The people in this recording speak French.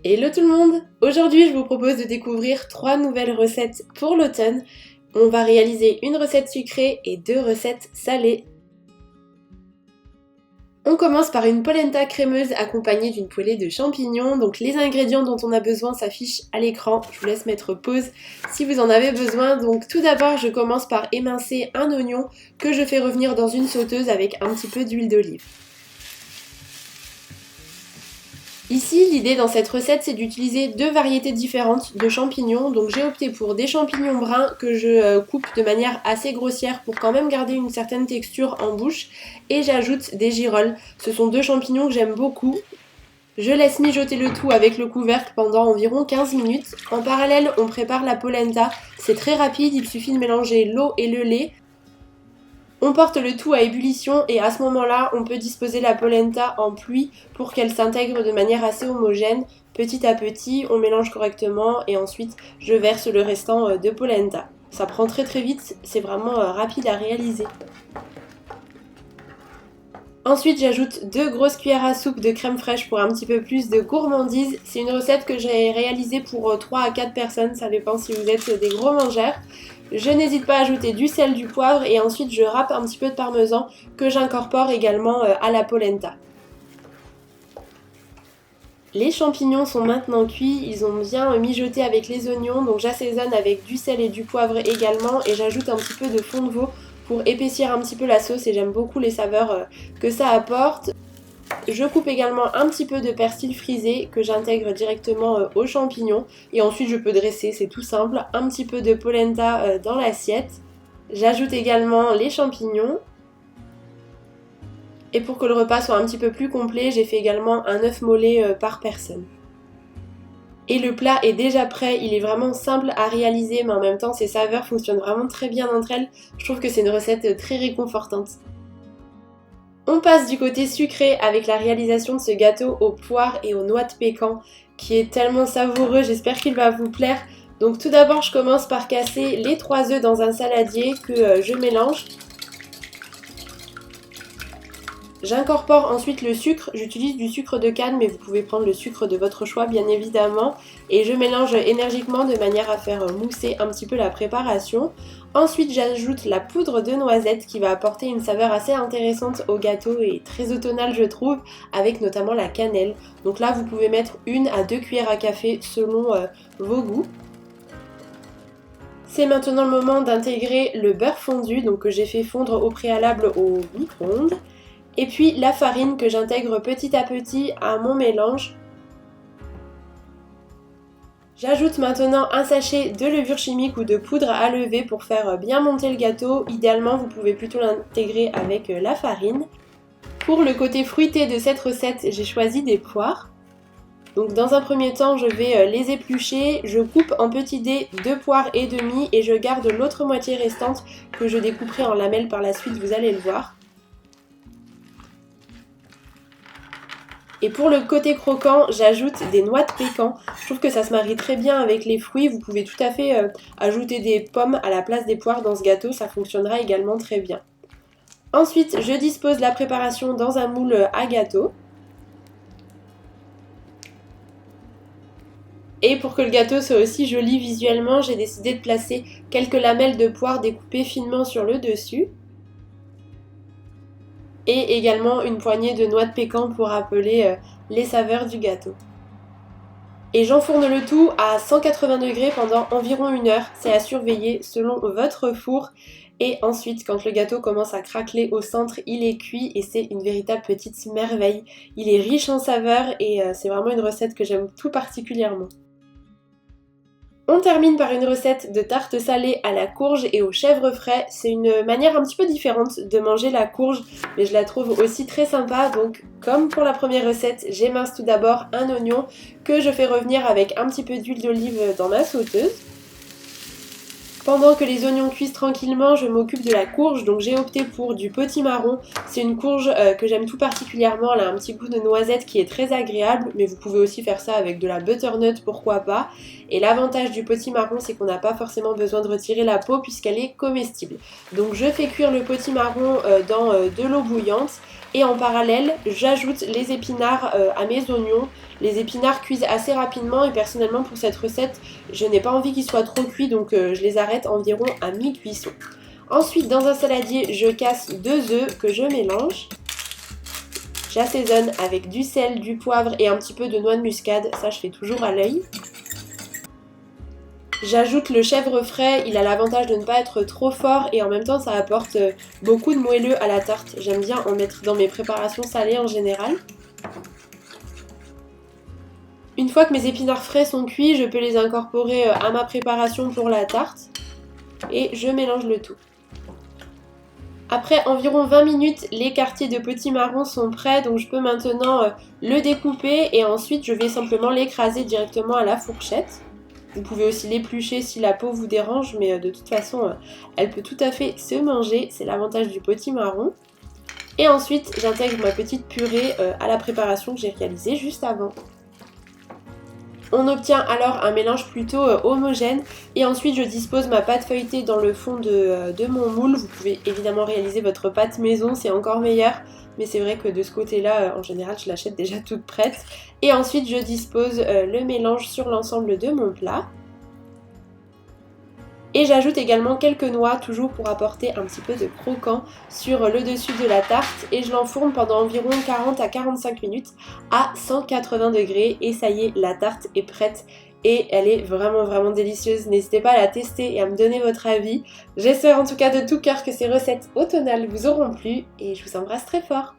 Hello tout le monde! Aujourd'hui je vous propose de découvrir 3 nouvelles recettes pour l'automne. On va réaliser une recette sucrée et 2 recettes salées. On commence par une polenta crémeuse accompagnée d'une poêlée de champignons. Donc les ingrédients dont on a besoin s'affichent à l'écran. Je vous laisse mettre pause si vous en avez besoin. Donc tout d'abord je commence par émincer un oignon que je fais revenir dans une sauteuse avec un petit peu d'huile d'olive. Ici, l'idée dans cette recette, c'est d'utiliser 2 variétés différentes de champignons. Donc j'ai opté pour des champignons bruns que je coupe de manière assez grossière pour quand même garder une certaine texture en bouche. Et j'ajoute des girolles. Ce sont 2 champignons que j'aime beaucoup. Je laisse mijoter le tout avec le couvercle pendant environ 15 minutes. En parallèle, on prépare la polenta. C'est très rapide, il suffit de mélanger l'eau et le lait. On porte le tout à ébullition et à ce moment-là, on peut disposer la polenta en pluie pour qu'elle s'intègre de manière assez homogène. Petit à petit, on mélange correctement et ensuite je verse le restant de polenta. Ça prend très très vite, c'est vraiment rapide à réaliser. Ensuite, j'ajoute 2 grosses cuillères à soupe de crème fraîche pour un petit peu plus de gourmandise. C'est une recette que j'ai réalisée pour 3 à 4 personnes, ça dépend si vous êtes des gros mangeurs. Je n'hésite pas à ajouter du sel, du poivre et ensuite je râpe un petit peu de parmesan que j'incorpore également à la polenta. Les champignons sont maintenant cuits, ils ont bien mijoté avec les oignons, donc j'assaisonne avec du sel et du poivre également et j'ajoute un petit peu de fond de veau pour épaissir un petit peu la sauce et j'aime beaucoup les saveurs que ça apporte. Je coupe également un petit peu de persil frisé que j'intègre directement aux champignons et ensuite je peux dresser, c'est tout simple, un petit peu de polenta dans l'assiette. J'ajoute également les champignons et pour que le repas soit un petit peu plus complet, j'ai fait également un œuf mollet par personne. Et le plat est déjà prêt, il est vraiment simple à réaliser mais en même temps ses saveurs fonctionnent vraiment très bien entre elles. Je trouve que c'est une recette très réconfortante. On passe du côté sucré avec la réalisation de ce gâteau aux poires et aux noix de pécan qui est tellement savoureux, j'espère qu'il va vous plaire. Donc tout d'abord je commence par casser les 3 œufs dans un saladier que je mélange. J'incorpore ensuite le sucre, j'utilise du sucre de canne mais vous pouvez prendre le sucre de votre choix bien évidemment. Et je mélange énergiquement de manière à faire mousser un petit peu la préparation. Ensuite j'ajoute la poudre de noisette qui va apporter une saveur assez intéressante au gâteau et très automnale je trouve, avec notamment la cannelle. Donc là vous pouvez mettre 1 à 2 cuillères à café selon vos goûts. C'est maintenant le moment d'intégrer le beurre fondu donc que j'ai fait fondre au préalable au micro-ondes. Et puis la farine que j'intègre petit à petit à mon mélange. J'ajoute maintenant un sachet de levure chimique ou de poudre à lever pour faire bien monter le gâteau. Idéalement, vous pouvez plutôt l'intégrer avec la farine. Pour le côté fruité de cette recette, j'ai choisi des poires. Donc dans un premier temps, je vais les éplucher. Je coupe en petits dés 2 poires et demi et je garde l'autre moitié restante que je découperai en lamelles par la suite, vous allez le voir. Et pour le côté croquant, j'ajoute des noix de pécan. Je trouve que ça se marie très bien avec les fruits. Vous pouvez tout à fait ajouter des pommes à la place des poires dans ce gâteau. Ça fonctionnera également très bien. Ensuite, je dispose la préparation dans un moule à gâteau. Et pour que le gâteau soit aussi joli visuellement, j'ai décidé de placer quelques lamelles de poire découpées finement sur le dessus. Et également une poignée de noix de pécan pour rappeler les saveurs du gâteau. Et j'enfourne le tout à 180 degrés pendant environ 1 heure, c'est à surveiller selon votre four. Et ensuite, quand le gâteau commence à craqueler au centre, il est cuit et c'est une véritable petite merveille. Il est riche en saveurs et c'est vraiment une recette que j'aime tout particulièrement. On termine par une recette de tarte salée à la courge et au chèvre frais. C'est une manière un petit peu différente de manger la courge, mais je la trouve aussi très sympa. Donc comme pour la première recette, j'émince tout d'abord un oignon que je fais revenir avec un petit peu d'huile d'olive dans ma sauteuse. Pendant que les oignons cuisent tranquillement, je m'occupe de la courge, donc j'ai opté pour du potimarron. C'est une courge que j'aime tout particulièrement, elle a un petit goût de noisette qui est très agréable, mais vous pouvez aussi faire ça avec de la butternut, pourquoi pas. Et l'avantage du potimarron, c'est qu'on n'a pas forcément besoin de retirer la peau puisqu'elle est comestible. Donc je fais cuire le potimarron dans de l'eau bouillante. Et en parallèle, j'ajoute les épinards à mes oignons. Les épinards cuisent assez rapidement et personnellement pour cette recette, je n'ai pas envie qu'ils soient trop cuits, donc je les arrête environ à mi-cuisson. Ensuite, dans un saladier, je casse 2 œufs que je mélange. J'assaisonne avec du sel, du poivre et un petit peu de noix de muscade, ça je fais toujours à l'œil. J'ajoute le chèvre frais, il a l'avantage de ne pas être trop fort et en même temps ça apporte beaucoup de moelleux à la tarte. J'aime bien en mettre dans mes préparations salées en général. Une fois que mes épinards frais sont cuits, je peux les incorporer à ma préparation pour la tarte et je mélange le tout. Après environ 20 minutes, les quartiers de potimarron sont prêts, donc je peux maintenant le découper et ensuite je vais simplement l'écraser directement à la fourchette. Vous pouvez aussi l'éplucher si la peau vous dérange, mais de toute façon, elle peut tout à fait se manger, c'est l'avantage du potimarron. Et ensuite, j'intègre ma petite purée à la préparation que j'ai réalisée juste avant. On obtient alors un mélange plutôt homogène et ensuite je dispose ma pâte feuilletée dans le fond de mon moule. Vous pouvez évidemment réaliser votre pâte maison, c'est encore meilleur, mais c'est vrai que de ce côté-là, en général, je l'achète déjà toute prête. Et ensuite, je dispose le mélange sur l'ensemble de mon plat. Et j'ajoute également quelques noix, toujours pour apporter un petit peu de croquant sur le dessus de la tarte. Et je l'enfourne pendant environ 40 à 45 minutes à 180 degrés. Et ça y est, la tarte est prête. Et elle est vraiment délicieuse. N'hésitez pas à la tester et à me donner votre avis. J'espère en tout cas de tout cœur que ces recettes automnales vous auront plu. Et je vous embrasse très fort.